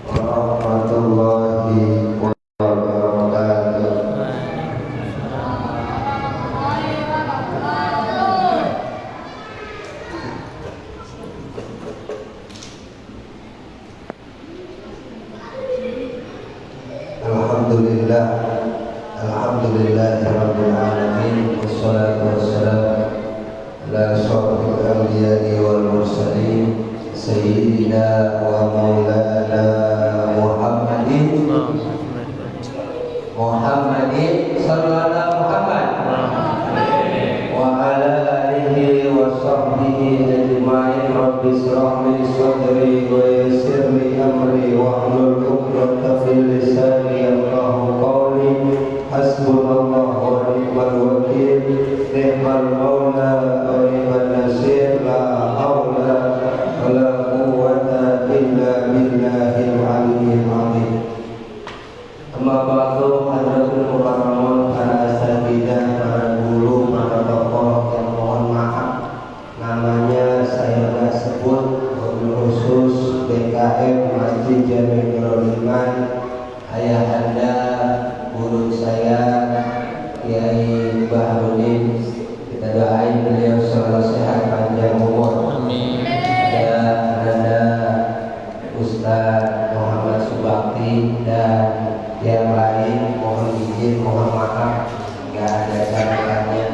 warahmatullahi wabarakatuh. Alhamdulillah, alhamdulillahirabbil alamin, wassalatu wassalamu ala asyrofil anbiya'i wal mursalin sayyidina wa maulana Muhammadin sallallahu Muhammad wa ala alihi wa sahbihi ajma'in. Rabbi shrah li sadri wa yassir li amri wahlul 'uqdatam min lisani yafqahu qawli. Hasbunallahu wa ni'mal wakeel, ni'mal maula wa ni'man nasir, la haula wa la quwwata illa billahil aliyyil azim. Amma ba'du, hadratul mukarramun, para asatidzah, para guru, para tokoh yang mohon maaf namanya saya nggak sebut, wabil khusus BKM Masjid Jami Nurul Iman, ayahanda guru saya Kiai Bahrudin. Kita doain beliau selalu sehat, panjang umur. Amin. Ada Ustaz Muhammad Subakti dan yang lain, mohon izin, mohon maaf nggak ada catatannya.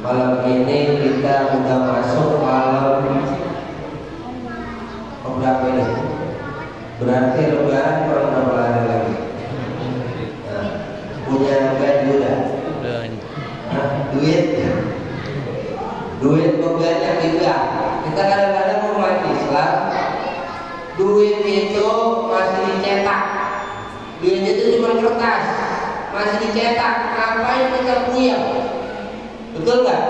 Malam ini kita udah masuk malam berapa ini? Berarti lebaran kurang berapa hari lagi? Nah, punya gaji udah? Duit banyak juga. Kita kadang-kadang umat Islam, duit itu masih dicetak. Duit itu cuma kertas, masih dicetak. Ngapain kita puyeng? Betul nggak?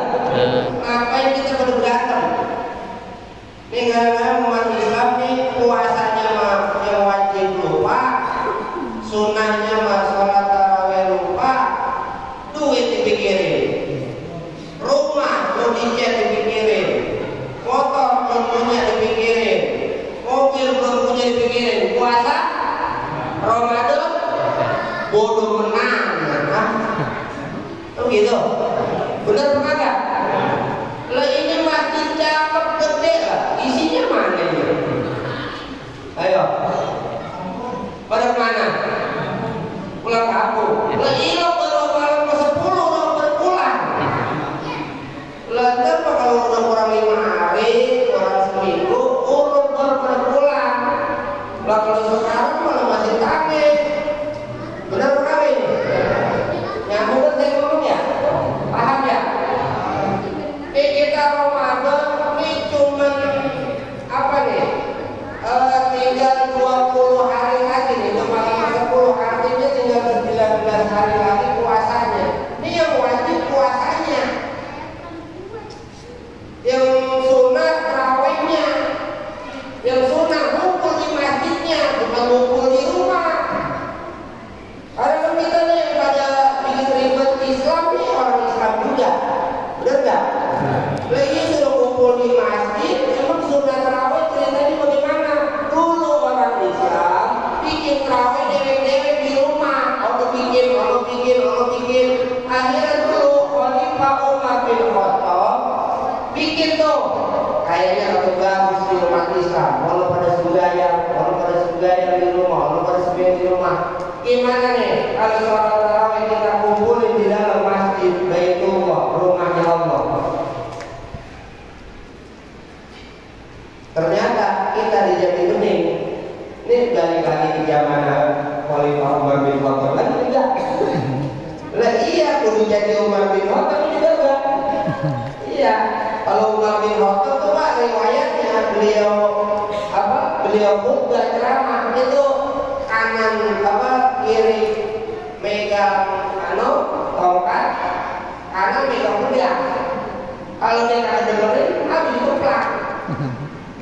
Ngapain kita pada berantem? Nih kadang-kadang umat Islam nih puasanya mah yang wajib lupa, sunnahnya mah sholat tarawih lupa, duit dipikirin, rumah mau dicat dipikirin, motor belum punya dipikirin, mobil belum punya dipikirin. Puasa Ramadan bodoh menang, tuh gitu. Bener apa kagak? Lah ini masjid cakep gede lah, isinya mana ini? Ayo, pada mana? Pulang kampung. Lah iya baru malam ke-10 udah berpulang. Lah ntar kalau udah kurang 5 hari, kurang seminggu, urut baru berpulang. Lah kalau sekarang malah masih tangge. Benar apa kagak ini? Nyambung kan saya ngomong ya? Paham ya? Kita Ramadan ini cuman apa nih? Tinggal 20 hari lagi nih, malam 10, artinya tinggal 19 hari lagi puasanya. Ini yang wajib puasanya, yang sunat tarawihnya, yang sunat ngumpul di masjidnya, bukan ngumpul di rumah. Ada kita nih yang pada bikin ribet Islam nih, orang Islam juga, bener nggak? Lagi suruh kumpul di masjid, emang sunat tarawih ceritanya bagaimana? Dulu orang Islam bikin tarawih dewek-dewek di rumah, orang bikin. Akhirnya dulu Khalifah Umar bin Khattab bikin tuh, kayaknya lebih bagus di umat Islam. Orang pada sembahyang di rumah, orang pada sembahyang di rumah. Gimana nih kalau sholat tarawih kita kumpulin di dalam masjid Baitullah, rumahnya Allah? Ternyata kita di Jati Bening ini balik lagi di zaman Khalifah Umar bin Khattab lagi tidak? Lah iya, kudu jadi Umar bin Khattab juga enggak? Iya, kalau Umar bin Khattab tuh Pak riwayatnya beliau khutbah ceramah itu kanan kiri megang tongkat, kanan megang pedang. Kalau dia nggak dengerin, habis dikeplak.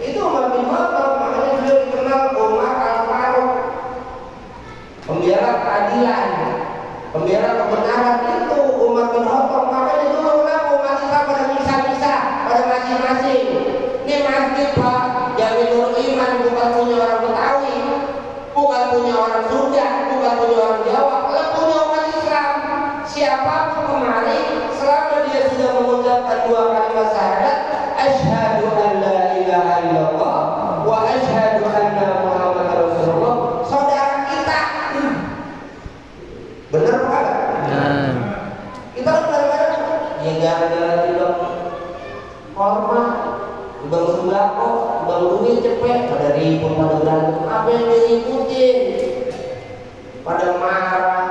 Itu Umar bin Khattab, makanya beliau dikenal Umar al-Faruq, pembela keadilan, pembela kebenaran. Itu Umar bin Khattab. Makanya dulu umat Islam pada bisa-bisa, pada masing-masing. Ini masjid Pak Jami Nurul Iman bukan punya orang Betawi, berantem, apa yang diikutin? Pada marah.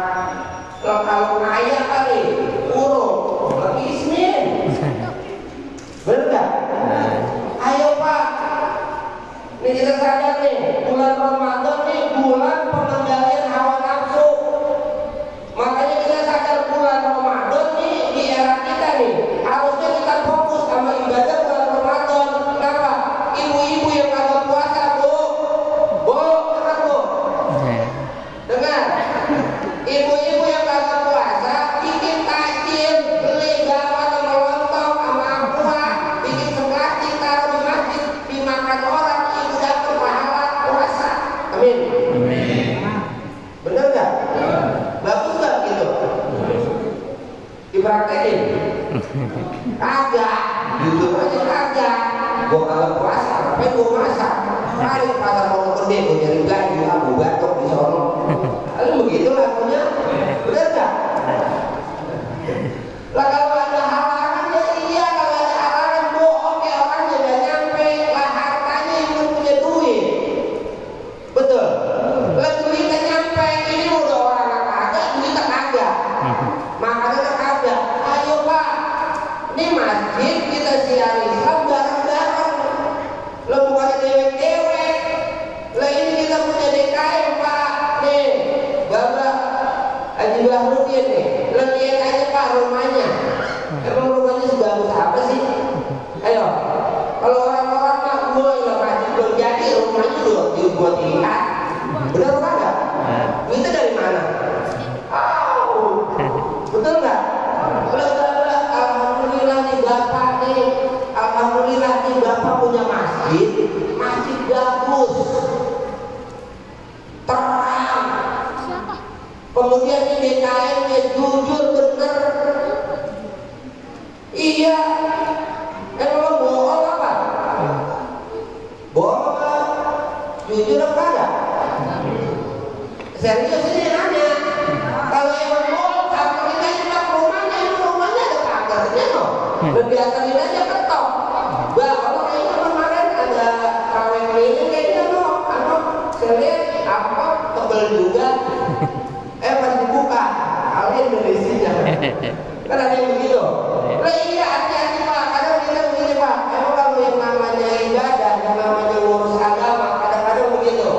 Kalau kaya kali, urut, lagi ismin. Bener nggak? Ayo Pak, ini kita sadar nih, bulan Ramadan nih bulan pengendalian hawa nafsu. Makanya kita sadar bulan Ramadan nih di era kita nih harusnya kita fokus sama ibadah bulan Ramadan. Kenapa? Ibu-ibu yang kagak puasa, Bu, dengar Bu, dengar. Ibu-ibu yang kagak puasa bikin takjil, beli gawat sama lontong sama aqua, bikin segelas taruh di masjid, dimakan orang, ibu dapat pahala puasa. Amin. Bener nggak? Bagus nggak gitu? Dipraktekin? Kagak, jujur aja kagak. Gua kalau puasa, ngapain gua masak? Mari pasar mau gede, gua nyari baju, aku batok di sono. Lalu begitu lakunya, bener nggak? Lah kalau ada halangan ya iya, kalau ada halangan bohong ya orangnya udah nyampe, lah hartanya yang punya duit, betul? Lah duitnya nyampe, ini udah orang kagak, duitnya kagak, makanya kagak. Ayo Pak, ini masjid kita siaran Islam bareng-bareng, lo bukan dewek-dewek. Lah ini kita punya DKM Pak, nih Bapak Haji Bahrudin nih, lo lihat aja Pak rumahnya. Emang rumahnya sebagus apa sih? Ayo, kalau orang-orang mah gue yang masih belum jadi rumahnya buat tingkat, bener apa enggak? Duitnya dari mana? Betul nggak? Alhamdulillah nih Bapak nih, alhamdulillah nih Bapak punya masjid bagus, terang. Kemudian ini DKM-nya jujur bener. Iya, emang lo bohong apa? Bohong apa? Jujur apa enggak? Serius ini nanya. Kalau emang bohong, sama kita juga rumahnya ada pagarnya no. Lebih asalin aja ketok. Bah, kalau kayaknya kemarin ada kawin keliling kayaknya no. Saya lihat apa tebel juga. Pas dibuka, kalian dari isinya. Kan ada yang begitu. Lah iya, hati-hati Pak. Kadang kita begini Pak. Emang kalau yang namanya ibadah, yang namanya ngurus agama, kadang-kadang begitu.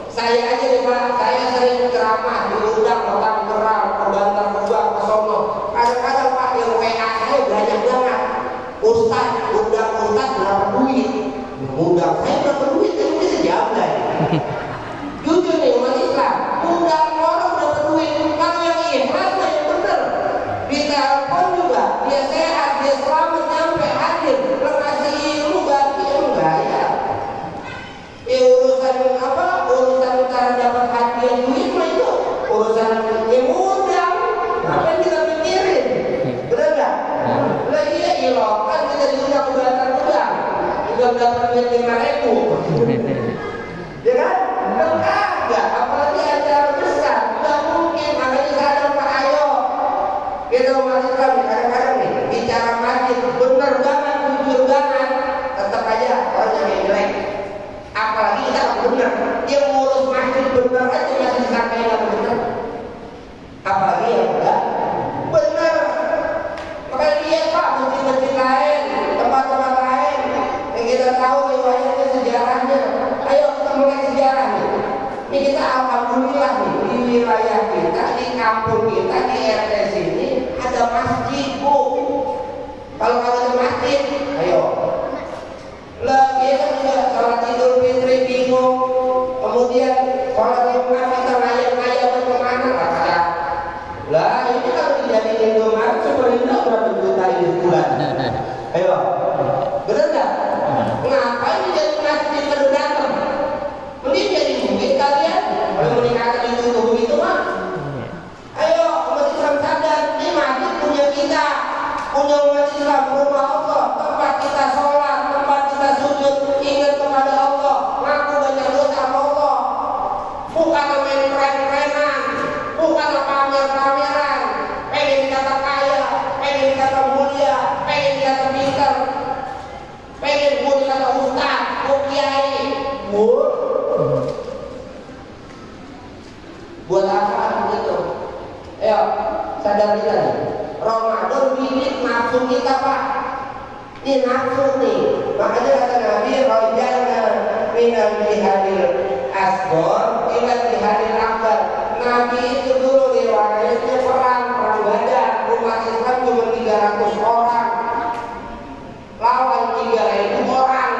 Saya aja nih Pak, saya sering ceramah diundang ke Tangerang, ke Bantar Gebang, ke Sono. Kadang-kadang Pak yang WA saya banyak banget. Ustaz, undang Ustaz berapa duit? Undang saya berapa duit? Itu bisa jawab lah. Jujur nih umat Islam, undang orang berapa duit? Kalau yang ikhlas mah yang bener. Ditelepon juga, dia sehat, dia selamat nyampe hadir. Lo kasih ilmu ganti enggak ya? Urusan apa? Urusan cara dapat hadiah duit mah itu urusan yang undang. Apa yang kita pikirin? Bener nggak? Lah iya kan kita diundang ke Bantar Gebang, juga dapat duit 5.000. Ya kan? Enggak, apalagi acara besar, nggak mungkin. Makanya sadar Pak, ayo kita umat Islam kadang-kadang nih bicara masjid bener banget, jujur banget, tetap aja orang yang jelek. Apalagi kita nggak bener, dia ngurus masjid bener aja masih disangka nggak bener. Apalagi yang enggak bener. Makanya lihat Pak, masjid-masjid lain, tempat-tempat lain yang kita tahu riwayatnya, sejarahnya. Ayo kita mulai sejarah nih. Ini kita alhamdulillah nih di wilayah kita, di kampung kita, di RT sini ada masjid Bu. Kalau ada masjid, ayo. Lah kita juga sholat Idul Fitri bingung. Kemudian sholat Jumat kita ngayal-ngayal kemana lah. Lah ini kalau dijadiin kemarin sebenarnya berapa juta ini bulan? Ayo, bener nggak? Ngapain jadi masjid baru datang? Mending jadi bukit kalian. Kalau meningkatkan itu begitu mah. Ayo umat Islam sadar, ini masjid punya kita, punya umat Islam, rumah Allah, tempat kita sholat, tempat kita sujud, ingat kepada Allah, ngaku banyak dosa sama Allah. Bukan main keren-kerenan, bukan pamer-pameran, pengen dikata kaya, pengen dikata mulia, pengen dikata pintar, pengen gue dikata ustaz, gue kiai. sadar kita nih. Ramadan bikin nafsu kita Pak. Ini nafsu nih. Makanya kata Nabi, "Rajalna minal jihadil asghar ila jihadil akbar." Nabi itu dulu riwayatnya perang Badar, umat Islam cuma 300 orang. Lawan 3.000 orang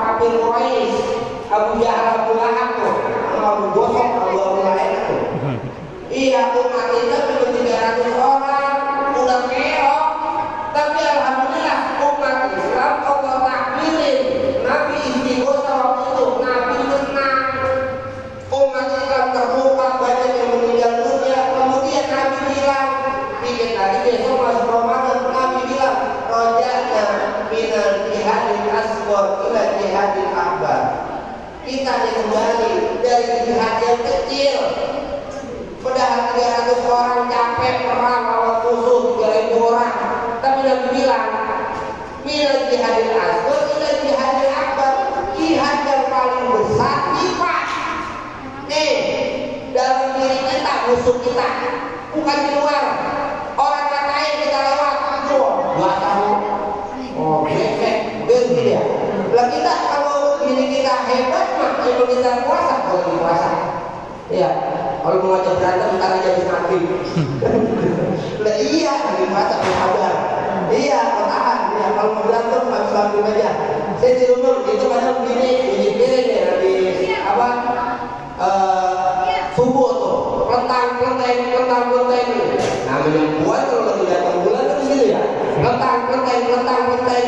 kafir Quraisy, Abu Jahal, Abu Lahab tuh, Abu Gosok, Abu Lahab tuh. Iya, umat Islam cuma 300 orang, udah keok. Tapi alhamdulillah umat Islam Allah takbirin. Nabi istighosah waktu itu, Nabi menang. Umat Islam terluka, banyak yang meninggal dunia. Kemudian Nabi bilang, bikin lagi besok masuk Ramadan. Nabi bilang, "Raja'na minal jihadil asghar ila jihadil akbar." Kita kembali dari jihad yang kecil. Padahal 300 orang capek perang lawan musuh 3.000 orang. Tapi Nabi bilang, "Minal jihadil asghar ila jihadil akbar." Jihad yang paling besar iman. Dalam diri kita, musuh kita, bukan di luar. Orang katain kita lewat, gua tahu, besek, begitu ya. Lah kita kalau diri kita hebat, mah kalau kita puasa, kalau kita puasa, ya. Kalau mau ngajak berantem, ntar aja bisa mati. Lah iya, lagi puasa bersabar. Iya, bertahan. Ya, kalau mau berantem, harus langsung aja. Saya di rumah itu kadang begini, bunyi piring ya, di apa? Subuh tuh, lentang-lenteng. Namanya buat kalau lagi datang bulan kan gitu ya, lentang-lenteng.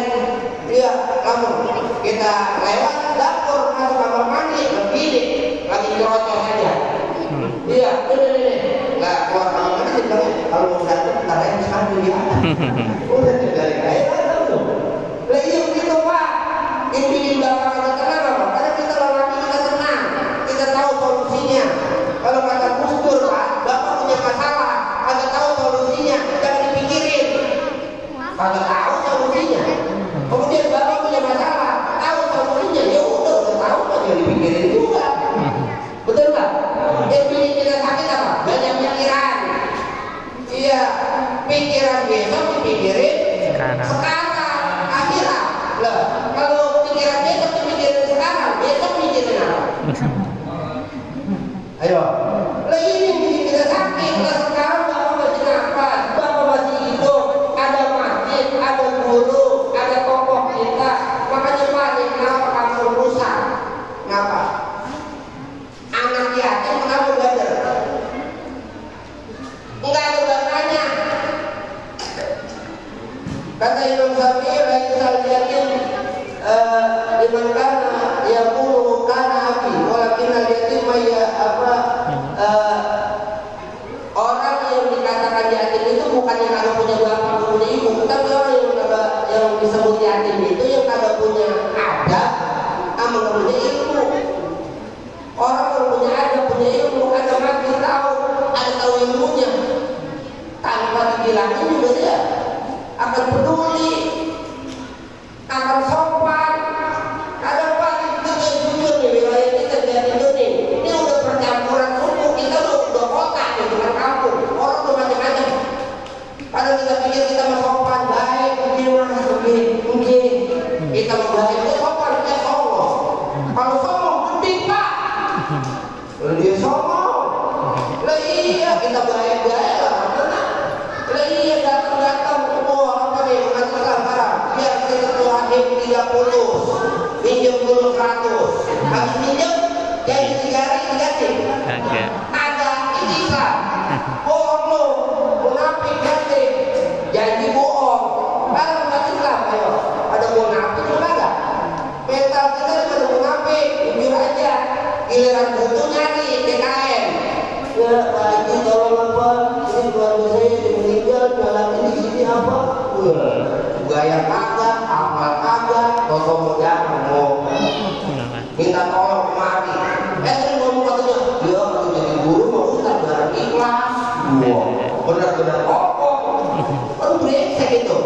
Iya, langsung kita lewat dapur masuk kamar mandi, begini, lagi nyerocos aja. Iya, ini, nggak keluar kamar mandi, dibilangnya kalau mau datang, ntar aja sambil dia. Udah dari kayak langsung. Lah iya begitu Pak. Yang bikin bapak kita tenang apa? Karena kita lelaki kita tenang, kita tahu solusinya. Kalau kata Gus Dur Pak, bapak punya masalah, kagak tahu solusinya, jangan dipikirin. Kagak tahu solusinya. Kemudian bapak punya masalah, tahu solusinya, ya udah tahu, jangan dipikirin juga. Betul nggak? Yang bikin kita sakit apa? Banyak pikiran. Iya, pikiran besok dipikirin sekarang. Akhirat. Lah, kalau pikiran besok dipikirin sekarang, besok mikirin apa? Ayo. Lah ini bikin kita sakit. Lah sekarang bapak masih nafas, bapak masih hidup, ada masjid, ada guru, ada tokoh kita. Makanya Pak, kenapa kamu rusak? Kenapa? Anak yatim kenapa belajar? Enggak ada gunanya. Kata Imam Syafi'i, "Laisal yatim liman kana yaqulu kana abi, walakin al-yatim ya apa orang yang dikatakan yatim itu bukannya kagak punya bapak, punya ibu, tapi orang yang disebut yatim itu yang kagak punya adab, sama kagak punya ilmu. Orang yang punya adab, punya ilmu, ada mati tahu ilmunya, tanpa dibilangin juga dia akan peduli, akan sopan. Kadang Pak kita jujur nih, wilayah kita jadi nih, ini udah percampuran suku, kita udah kota nih, bukan kampung, orang udah macam-macam. Padahal kita pikir kita mau sopan, baik, mungkin kita mau baik, kita sopan, kita sombong. Kalau sombong, gede Pak. Kalau dia sombong, lah iya kita baik-baik lah, karena lah iya datang-datang, apa nih, mengatur barang, biar kita tuahin 30, minjem dulu 100, habis minjem, jadi 3 hari diganti. Ada ini Islam, bohong lo, munafik ganti, janji bohong. Kalau bukan Islam, ayo, ada munafik juga nggak? Mental kita ada munafik, jujur aja, giliran butuh nyari DKM. Ya Pak Haji tolong apa, ini keluarga saya meninggal, dalam ini apa? Gaya kagak, amal kagak, tolong mau minta tolong kemari. Sering ngomong katanya, dia kalau jadi guru mau ustaz barang ikhlas. Benar-benar kokoh. Kan brengsek itu.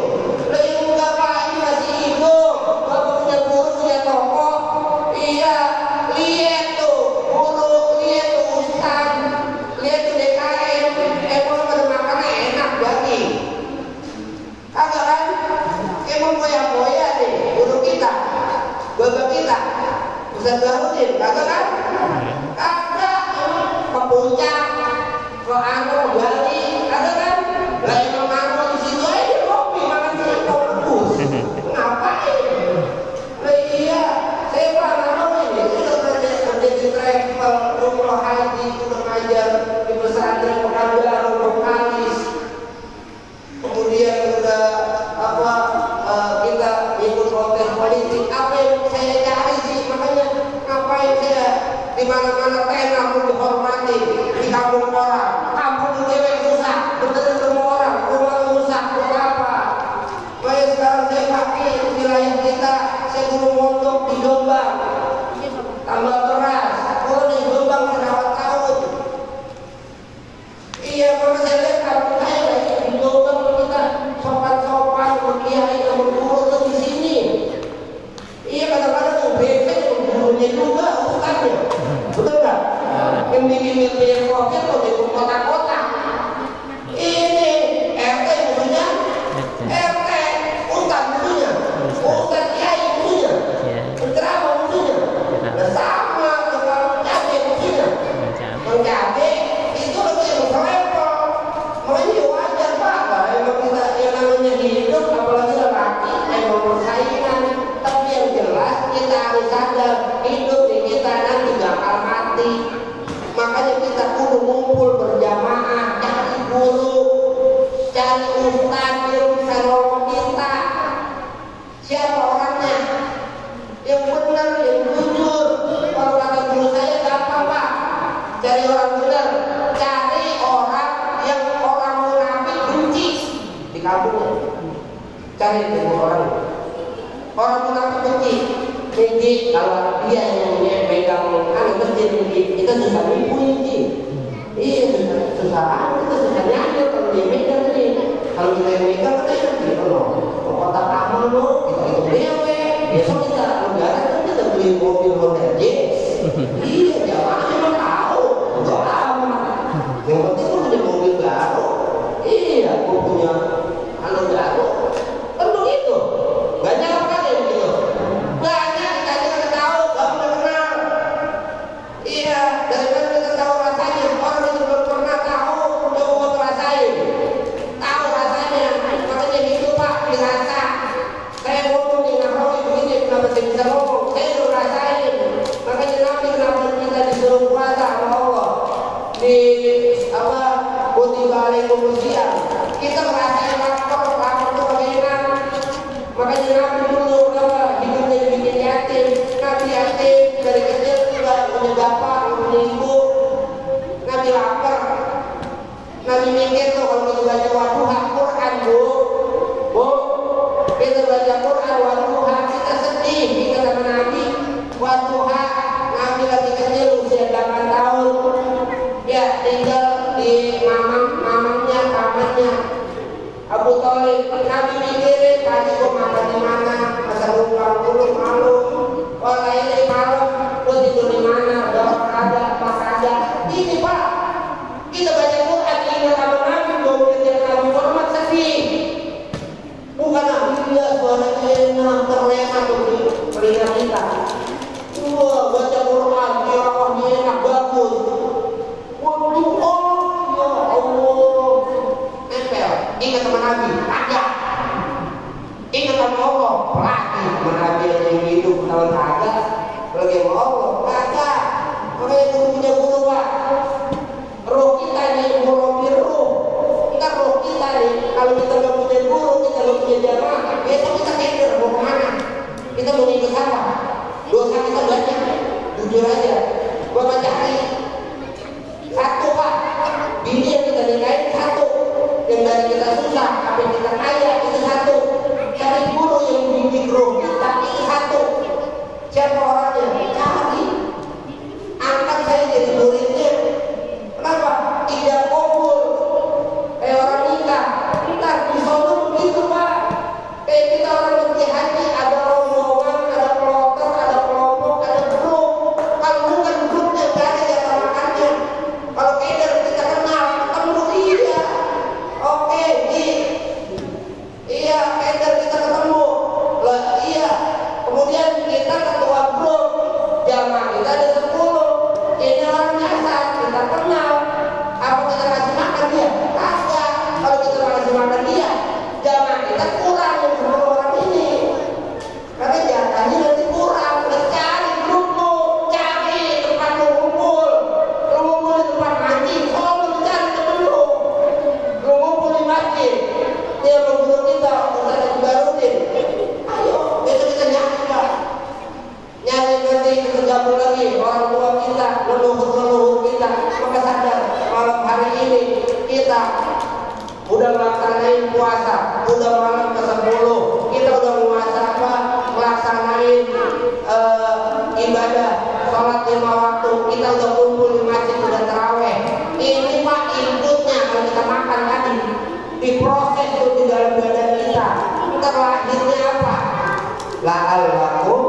Lah yang enggak Pak, ini masih hidup, bapak punya guru, punya tokoh. Iya, lihat tuh guru, lihat tuh ustaz, lihat tuh DKM, emang pada makannya enak umroh haji, udah ngajar di pesantren pengajar, vokalis, kemudian udah kita ikut kontes politik. Apa yang saya cari sih? Makanya ngapain saya di mana-mana tenar pun dihormati, di kampung orang, kampung dewe susah, bener semua orang, rumah rusak, buat apa? Makanya sekarang saya pakai wilayah kita, saya guru mondok di Jombang, tambah beras, kalau di Jombang serawat tahun. Iya, karena saya lihat kampung saya di Jombang kita sopan-sopan, berkiai, berguru di sini. Iya, kadang-kadang yang brengsek gurunya juga ustaznya, betul nggak? Yang bikin profil kok di kota-kota. Ini RT musuhnya, RT ustaz musuhnya, ustaz kiai musuhnya, penceramah musuhnya. Nah, sama tukang cabai musuhnya. Tukang cabai itu lebih yang selevel. Makanya wajar Pak, emang kita yang namanya hidup, apalagi lelaki, emang persaingan. Tapi yang jelas kita harus sadar hidup di kita nanti bakal mati. Makanya kita kudu ngumpul berjamaah, cari guru, cari ustaz yang bisa nolong kita. Siapa orangnya? Yang benar, yang jujur. Kalau kata guru saya gampang Pak, cari orang benar, cari orang yang orang munafik benci di kampungnya. Cari itu orang munafik benci. Jadi kalau dia yang pegang anak masjid ini, kita susah nipu ini. Iya, susah kita susah nyambil kalau dia megang ini. Kalau kita yang megang kita nanti kalau kotak amal lo, kita itu dewe. Besok kita negara kan kita beli mobil Honda Jazz. Iya, jamaah memang tahu, udah lama. Yang penting lo punya mobil baru. Iya, gue punya anak baru. Kan begitu. Gak nyala kan ya begitu. Iya, daripada kita tahu rasanya, orang itu belum pernah tahu, coba rasain, tahu rasanya, makanya hidup Pak dirasa. Saya ngomong di Nabi begini, kenapa saya bisa ngomong? Saya udah rasain, makanya Nabi kenapa kita disuruh puasa sama Allah di kutiba alaikumusiyam. Kita merasain lapar itu enak. Makanya Nabi dulu hidup dari bikin yatim, Nabi yatim dari kecil juga punya bapak, punya ibu. Nabi lapar, Nabi mikir tuh kalau kita baca waduha Quran bu, kita baca Quran waduha kita sedih, kita sama Nabi waduha. Nabi lagi kecil usia 8 tahun, ya tinggal di mamamnya, pamannya Abu Thalib. Nabi mikirin tadi gua makan di mana, masa lupa dulu malu. Kalau ini malam, gua tidur di mana? Ada, ada. Ini Pak, kita baca Quran ingat sama Nabi, bahwa yang Nabi Muhammad sedih. Bukan Alhamdulillah suaranya enak, terlena tuh di telinga kita. Wah, baca Quran, tirawahnya enak, bagus. Waduh, ya Allah. Nempel, ingat sama Nabi, kagak. Ingat sama Allah, lagi sama Nabi yang hidup tahun kagak. Lagi sama Allah, kagak. Makanya itu punya guru Pak. Roh kita ini merobir roh. Kita roh kita nih, kalau kita nggak punya guru, kita nggak punya jamaah, besok kita keder mau kemana? Kita mau ikut apa? Dosa kita banyak, jujur aja. Bapak cari satu Pak, bini yang kita nikahin satu, yang dari kita susah, tapi kita kaya itu satu. Cari guru yang bimbing roh kita itu satu. Siapa orangnya? Cari. Angkat saya jadi muridnya. Kenapa? Tidak kumpul. Orang nikah. Ntar di sana begitu Pak. Kita orang pergi haji ada rombongan, ada kloter, ada kelompok, ada grup. Kalau bukan grupnya gak ada yang makannya. Kalau keder kita kenal, ketemu iya. Oke, iya keder kita ketemu. Lah iya. Kemudian kita ketua grup. Jamaah kita ada 10. Ini orang nyasar, kita kenal. Apa kita kasih makan dia? Kagak. Kalau kita kasih makan dia, jamaah kita kurang yang 10 orang ini. Karena jatahnya nanti kurang. Cari grup lu, cari tempat lu kumpul. kita udah melaksanain puasa, udah malam ke-10, kita udah melaksanain ibadah sholat 5 waktu, kita udah kumpul di masjid, udah taraweh. Ini Pak inputnya kalau kita makan tadi diproses itu di dalam badan kita. Ntar lahirnya apa? La'allakum,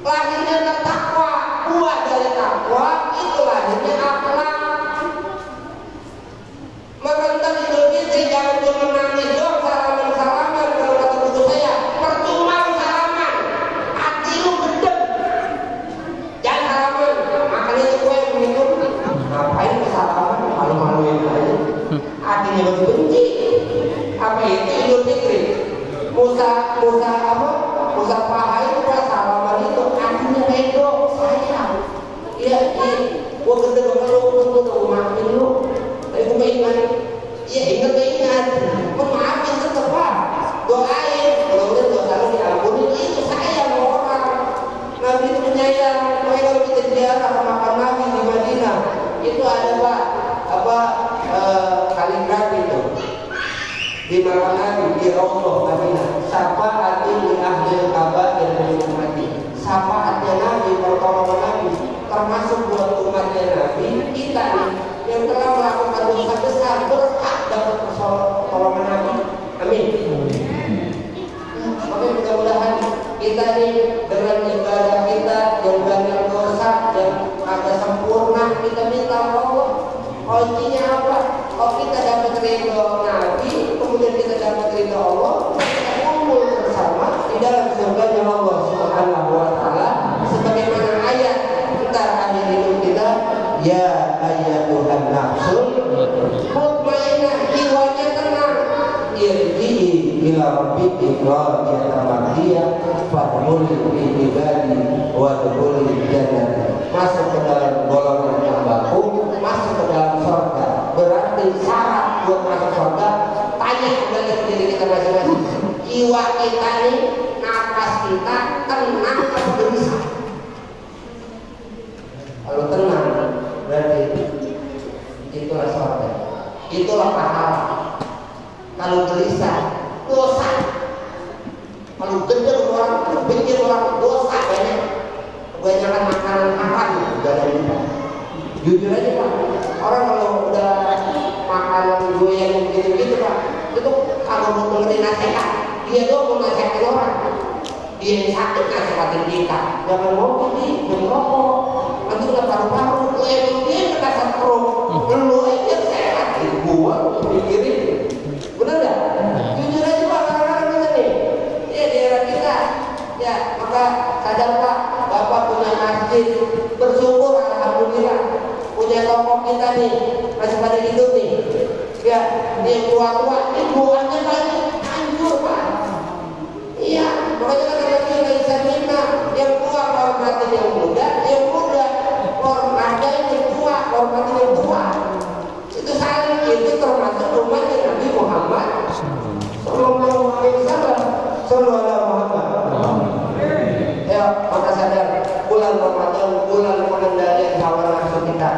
lahirnya takwa. Buah dari takwa itu lahirnya akhlak. Maka ntar Idul Fitri jangan cuma nangis dong, salaman-salaman. Kalau kata buku saya, percuma salaman, hati lu gedeg. Jangan salaman, makan itu kue minum. Ngapain ke salaman, malu-maluin aja. Hatinya masih benci. Apa itu Idul Fitri? Musa paha itu pas salaman itu hatinya bego, sayang. Iya, gua gedeg sama lu, gua maafin lu. Tapi gue ingat, ya ingat, maafin tetep Pak, doain, mudah-mudahan dosa lu diampuni. Itu sayang orang, Nabi itu penyayang. Makanya kalau kita ziarah ke makam Nabi di Madinah, itu ada Pak, kaligrafi itu di makam Nabi di Rasulullah Madinah. Syafa'atin li ahlil kabair min ummati. Syafaatnya Nabi, pertolongan Nabi, termasuk buat umatnya Nabi, kita nih yang telah melakukan dosa besar berhak dapat pertolongan Nabi. Amin. Oke, mudah-mudahan kita nih dengan ibadah kita yang banyak dosa yang ada sempurna, kita minta Allah. Kuncinya apa? Kalau kita dapat ridho Nabi, kemudian kita dapat ridho Allah, kita kumpul bersama di dalam surganya Allah Subhanahu wa Ta'ala. Sebagaimana ayat ntar akhir hidup kita, ya ayyatuhan nafsul mutmainnah, jiwanya tenang, irji'i ila rabbiki radiyatan mardiyah fadkhuli fi ibadi wadkhuli jannah. Masuk ke dalam golongan hambaku, masuk ke dalam surga. Berarti syarat buat masuk surga, tanya kembali ke diri kita masing-masing. Jiwa kita nih, nafas kita tenang atau gelisah? Kalau tenang, berarti itulah surga, itulah pahala. Kalau gelisah, dosa. Kalau gedeg orang, benci orang, dosa banyak. Kebanyakan makanan apa nih? Gak ada kita. Jujur aja Pak, orang kalau udah makanan goyang gitu-gitu Pak, itu kalau mau dengerin nasihat, dia doang mau nasihatin orang. Dia yang sakit nasihatin kita. Jangan ngopi nih, jangan rokok. Nanti udah paru-paru, lu emang dia merasa pro, lu aja sehat, gua pikirin, bener nggak? Jujur aja Pak, kadang-kadang kita nih, ya di era kita, ya maka sadar Pak, Bapak punya masjid, bersyukur alhamdulillah, punya tokoh kita nih, masih pada hidup nih, ya dia tua-tua, ini buahnya banyak, hancur Pak. Iya, makanya kan ada yang bisa minta, yang tua hormatin yang muda hormatin yang tua, hormatin yang tua. Itu saling, itu termasuk umatnya Nabi Muhammad Sallallahu Alaihi Wasallam. Sallallahu Muhammad. Ya, maka sadar bulan Ramadan, bulan pengendalian hawa nafsu kita.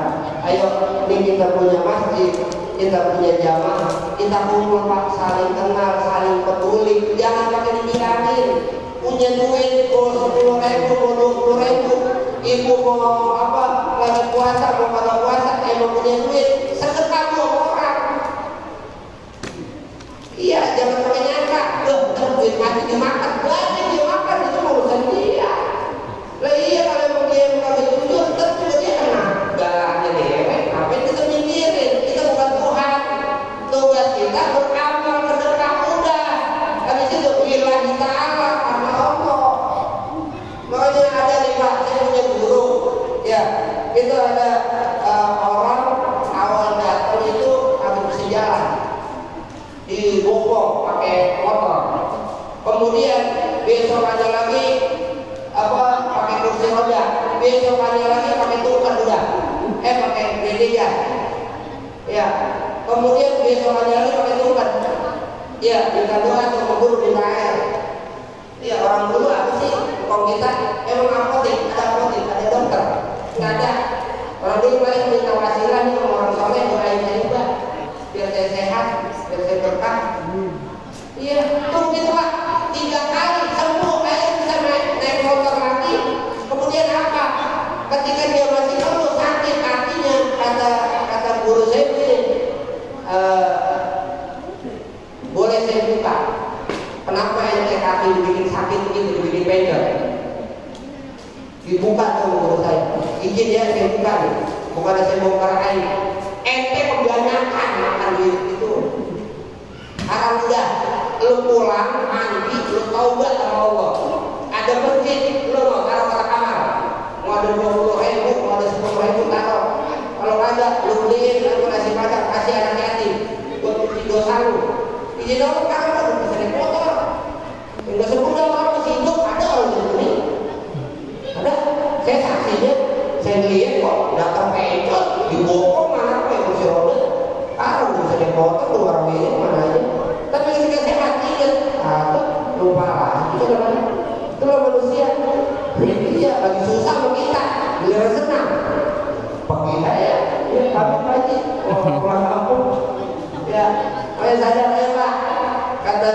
Ayo, ini kita punya masjid, kita punya jamaah, kita kumpul Pak, saling kenal, saling peduli. Jangan pakai dibilangin. Punya duit, mau 10.000, mau 20.000, ibu mau apa, lagi puasa, mau pada puasa, emang punya duit, sedekah 2 orang. Iya, jangan pakai nyangka, duit mati dimakan, banyak dimakan, itu urusan dia. Lah iya, kalau emang dia yang kagak jujur, tentu dia kena galaknya dewek. Apa yang kita mikirin? Kita bukan Tuhan. Tugas kita beramal, sedekah, udah. Habis itu lillahi ta'ala, karena Allah. Makanya ada nih Pak, saya punya guru, ya itu ada orang awal datang itu habis bisa jalan di Bogor pakai motor, kemudian besok ada lagi pakai kursi roda, besok ada lagi pakai tungkat udah, pakai belia, ya kemudian besok ada lagi pakai tungkat, ya minta doa sama guru minta air. Ya orang dulu apa sih? Kalau kita emang apotek, ada dokter, nggak ada. Orang dulu paling minta wasilah nih orang soleh doain saya juga. bukan saya bongkar aib. Ente kebanyakan makan duit itu. Sekarang udah, lu pulang mandi, lu taubat sama Allah. Ada masjid, lu mau taruh ke kamar. Mau ada 20.000, mau ada 10.000 taruh. Kalau ada, lu beliin, aku nasi padang, kasih anak yatim. Buat cuci dosa lu. Izin dong, kamu bisa naik motor. Enggak sebulan orang masih hidup, ada orang di sini. Ada, saya saksinya, saya lihat kok datang pecot, dibokong mana apa yang kursi roda. Kalau bisa naik motor, lu orang ini mana aja. Tapi ketika saya mati kan, lupa lah. Itu namanya, itulah manusia. Dia lagi susah sama kita, giliran senang. Pakai saya, ya kami lagi, pulang kampung. Ya, saya sadar ya Pak. Kata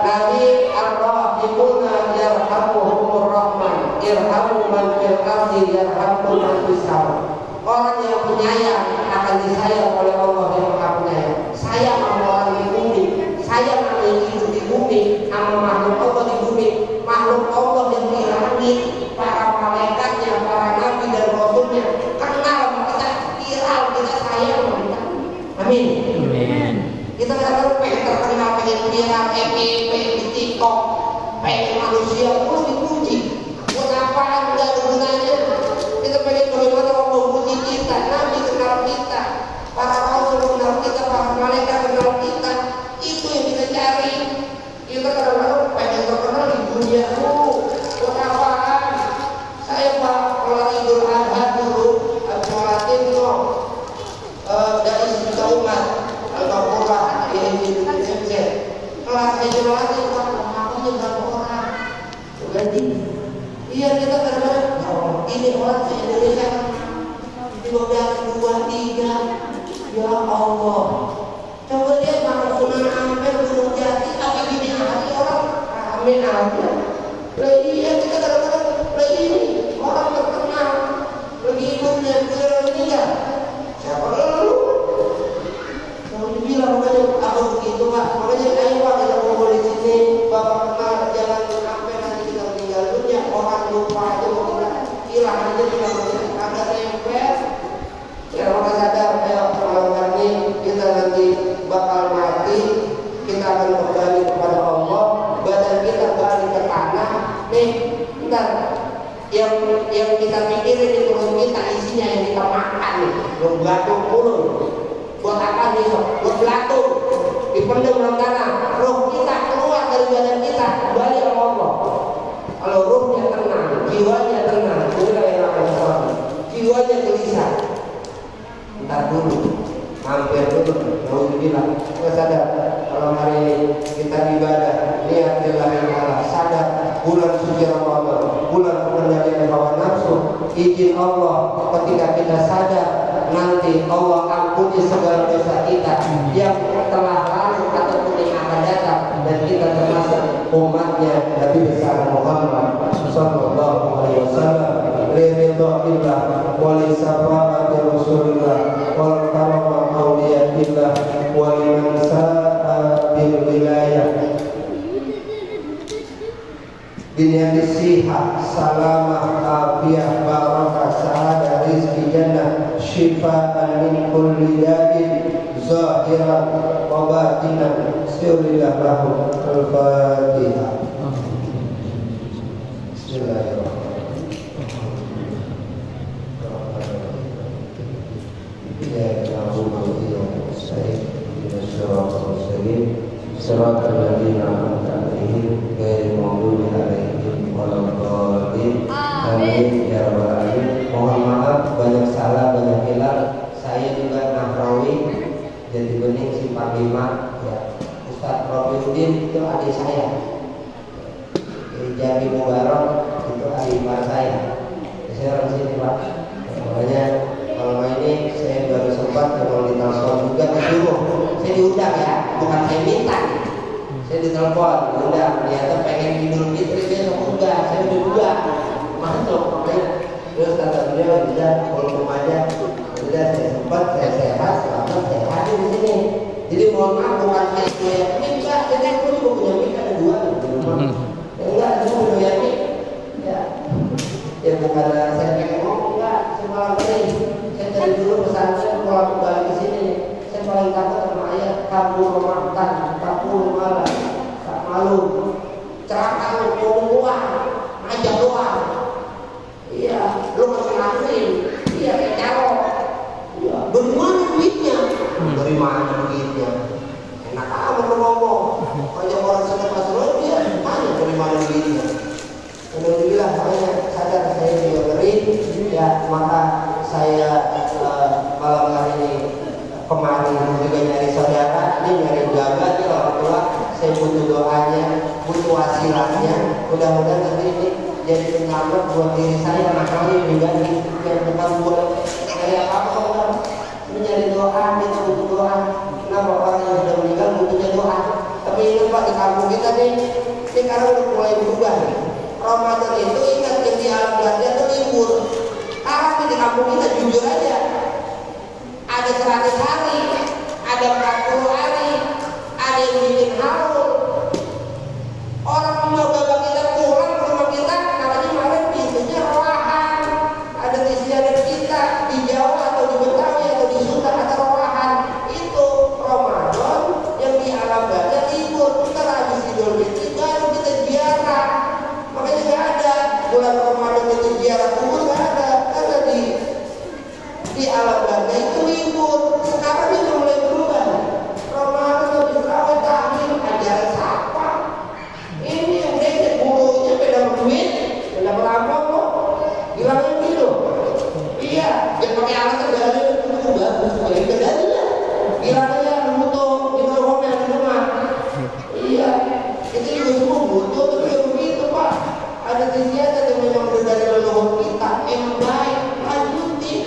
Nabi Ar-Rahimuna yarhamuhumur Rahman, irhamu man fil ardi yarhamu man fis sama. Orang yang penyayang akan disayang oleh Allah yang Maha Penyayang. Sayang sama orang di bumi, sayang sama yang hidup di bumi, sama makhluk Allah di bumi, makhluk Allah yang di langit, para malaikatnya, para nabi dan rasulnya kenal kita, viral kita sayang sama kita. Amin. Amin. Kita kadang-kadang pengen terkenal, pengen viral, pengen di TikTok, pengen manusia terus dipuji. Buat apaan? Nggak ada gunanya. Kita pengen bagaimana Allah memuji kita, Nabi kenal kita, para rasul kenal kita, para malaikat kenal kita. Itu yang kita cari. Kita kadang-kadang pengen terkenal di dunia dulu. Buat apaan? Saya Pak, kalau Idul Adha dulu, sholatin loh dari sejuta umat. Al-Qur'an Indonesia. Kelas saya jelasin makanya berapa orang. Berarti iya kita kadang-kadang ini orang di Indonesia 15, 23. Ya Allah. Coba lihat makan Sunan Ampel, Gunung Jati, apa gini hari orang rame aja. Lah iya kita kadang-kadang lagi ini orang terkenal lagi hidupnya meninggal. Siapa lu? Bilang makanya apa begitu Pak, makanya ayo Pak kita ngomong di sini, Bapak kenal jangan sampai nanti kita meninggal dunia orang lupa aja mau kita hilang aja kita ada nempel. Ya maka sadar ayo malam ini kita nanti bakal mati, kita akan kembali kepada Allah, badan kita balik ke tanah. Nih, bentar. Yang kita pikirin di perut kita isinya yang kita makan nih, belatung puluh. Buat apa nih sob? Buat belatung dipendam dalam tanah. Roh kita keluar dari badan kita kembali ke Allah. Kalau rohnya tenang, jiwanya tenang, itulah yang namanya suami. Jiwanya gelisah. Entar dulu, hampir dulu. Mau dibilang, kita sadar kalau hari kita ibadah, niat lillahi ta'ala, sadar bulan suci Ramadan, bulan pengendalian hawa nafsu, izin Allah ketika kita sadar. Nanti Allah ampuni segala dosa kita yang telah lalu ataupun yang akan datang, dan kita termasuk umatnya Nabi besar Muhammad sallallahu alaihi wasallam. Ridha wa li safa'ati Rasulillah wal karama auliyatillah wa liman sa'a bil wilayah dunia sihat, salamah, afiah, barakah, sa'adah, rizki jannah, syifaan min kulli da'in, zahiran wa batinan. Sirrillah lahum al-Fatihah. Bismillahirrahmanirrahim. Ya na'udhu billahi minasyaitonir rajim. Siratal ladzina an'amta 'alaihim ghairil maghdubi 'alaihim waladdallin. Amin ya rabbal alamin. Mohon maaf banyak salah, banyak hilang. Saya juga Nahrawi Jati Bening Simpang 5 ya. Ustaz Robiuddin itu adik saya. Jadi Mubarak itu adik ipar saya. Saya orang sini Pak. Makanya kalau ini saya baru sempat kalau ditelepon juga disuruh. Saya diundang ya, bukan saya minta. Saya ditelepon, diundang. Ternyata pengen Idul Fitri besok enggak, saya udah masuk. Terus kata beliau, udah kalau aja, udah saya sempat, saya sehat, selamat, saya hadir di sini. Jadi mohon maaf bukan saya yakin enggak, jadi aku juga punya mik ada 2 di rumah. Enggak, saya punya yakin. Ya bukan saya pengen ngomong enggak, saya malam ini. Saya dari dulu pesantren kalau kembali ke sini, saya paling takut sama ayat kamu memakan, kamu malam, tak malu, celaka lu, keluar, ngajak doang. Iya, lu masih ngakuin, iya kayak calon. Iya, dari mana duitnya? Dari mana duitnya? Enak amat lu ngomong. Kalau orang sedang masuk dia, tanya dari mana duitnya? Alhamdulillah, makanya sadar saya juga ngeri, ya maka saya malam hari ini kemarin juga nyari saudara, ini nyari jaga nih orang tua, saya butuh doanya, butuh wasilatnya, mudah-mudahan nanti ini jadi penyelamat buat diri saya, anak kami pribadi, yang bukan buat kayak apa-apa, ini nyari doa, kita butuh doa, kenapa orang yang sudah meninggal butuhnya doa, tapi ingat Pak, di kampung kita nih, ini sekarang udah mulai berubah nih. Ramadan itu ingat yang di alam Belanda itu libur. Sekarang di kampung kita jujur aja, ada 100 hari, ada 40 hari, ada yang bikin haul. Orang mencoba kita pulang ke rumah kita, namanya kemarin pintunya rawahan. Ada di sejarah kita di Jawa atau di Betawi atau di Sunda ada rawahan. Itu Ramadan yang di alam Belanda libur. Kita habis Idul Fitri baru kita ziarah. Makanya nggak ada bulan Ramadan itu ziarah kubur, nggak ada, karena di alam Belanda itu libur. Sekarang ini mulai berubah. Ramadan lebih terawih tahmid ajaran siapa? Ini yang dia burunya beda duit, beda perampok kok. Bilangnya gitu. Iya, dia pakai alasan dari itu bagus, jadi kendalinya. Bilangnya butuh di rumah yang di rumah. Iya, itu juga semua butuh, tapi ya begitu Pak. Ada kegiatan yang memang dari leluhur kita yang baik, lanjutin.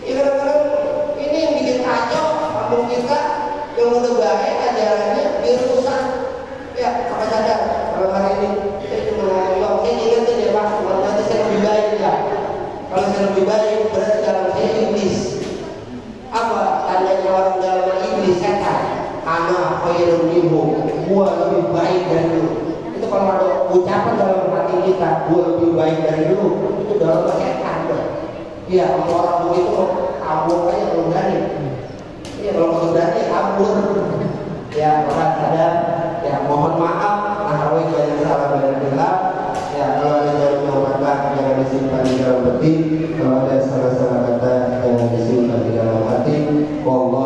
Ya kadang-kadang ini yang bikin kacau kampung kita yang udah baik ajarannya dirusak. Ya, apa sadar kalau hari ini saya cuma ngomong, saya ingetin ya Pak, nanti saya lebih baik ya. Kalau saya lebih baik berarti dalam saya iblis. Apa tandanya orang dalam iblis setan? Ana khairun minhu, gua lebih baik dari lu. Itu kalau ada ucapan dalam hati kita, gua lebih baik dari lu, itu dalam setan. Iya, kalau orang begitu kabur aja kalau berani. Iya, kalau berani kabur. Ya, maka sadar. Ya, mohon maaf, nahawi banyak salah banyak hilaf. Ya, kalau ada yang mengatakan jangan disimpan di dalam hati, kalau ada salah-salah kata jangan disimpan di dalam hati. Wallah